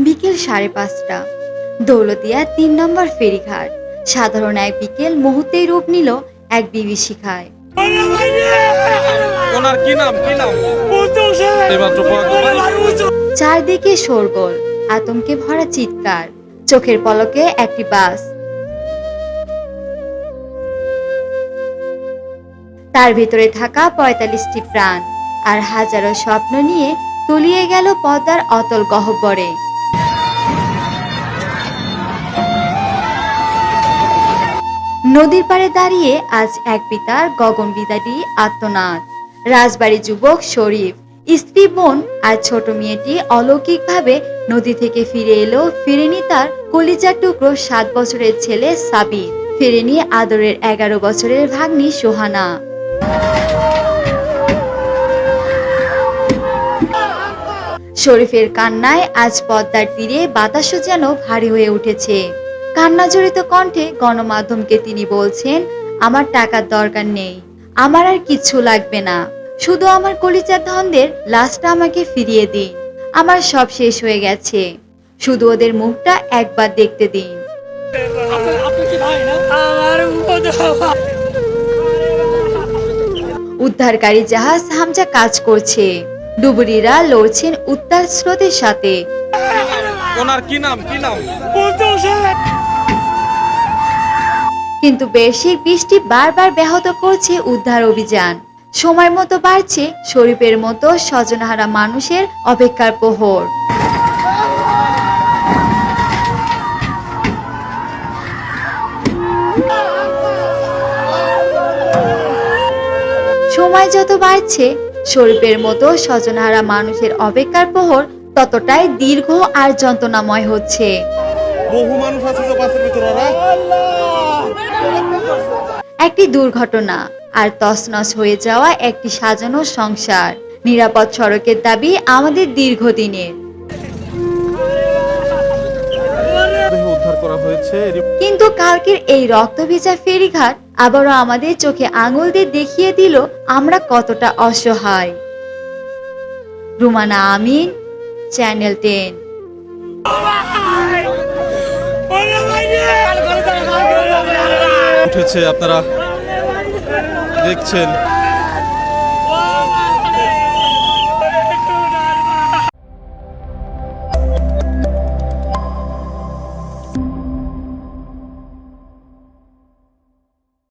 বিকেল 5:30, দৌলতিয়া 3 নম্বর ফেরিঘাট। সাধারণ এক বিকেল মুহূর্তেই রূপ নিল এক বিভীষিকায়। ওনার কি নাম? চারদিকে শোরগোল, আতঙ্কে ভরা চিৎকার, চোখের পলকে একটি বাস, তার ভিতরে থাকা 45টি প্রাণ আর হাজারো স্বপ্ন নিয়ে তলিয়ে গেল পদ্মার অতল গহ্বরে। নদীর পাড়ে দাঁড়িয়ে আজ এক পিতার গগনবিদারী আর্তনাদ। রাজবাড়ী যুবক শরীফ, স্ত্রী, বোন আর ছোট মেয়েটি অলৌকিকভাবে নদী থেকে ফিরে এলো। ফিরেনি তার কলিজার টুকরো 7 বছরের ছেলে সাবির, ফিরেনি আদরের 11 বছরের ভাগ্নি সোহানা। শরীফের কান্নায় আজ পদ্মার তীরে বাতাসও যেন ভারী হয়ে উঠেছে। কান্না জড়িত কণ্ঠে গণমাধ্যমকে তিনি বলছেন, আমার টাকার দরকার নেই, আমার আর কিচ্ছু লাগবে না, শুধু আমার কলিজার ধনদের লাশটা আমাকে ফিরিয়ে দিন। আমার সব শেষ হয়ে গেছে, শুধু ওদের মুখটা একবার দেখতে দিন। উদ্ধারকারী জাহাজ হামজা কাজ করছে, ডুবুরিরা লড়ছেন উত্তাল স্রোতের সাথে। ওনার কি নাম? কিন্তু বেশির বৃষ্টি বারবার ব্যাহত করছে উদ্ধার অভিযান। সময় মতো বাড়ছে শরীফের মতো স্বজনহারা মানুষের অপেক্ষার প্রহর। সময় যত বাড়ছে শরীফের মতো স্বজনহারা মানুষের অপেক্ষার প্রহর ততটাই দীর্ঘ আর যন্ত্রণাময় হচ্ছে। বহু মানুষ আছে তো বাসের ভিতরে। একটি দুর্ঘটনা আর তছনছ হয়ে যাওয়া একটি সাজানো সংসার। নিরাপদ সড়কের দাবি আমাদের দীর্ঘদিনের, উদ্ধার করা হয়েছে। কিন্তু কালকের এই রক্তভেজা ফেরিঘাট আবারও আমাদের চোখে আঙুল দিয়ে দেখিয়ে দিল আমরা কতটা অসহায়। রুমানা আমিন, চ্যানেল 10। উঠেছে, আপনারা দেখছেন।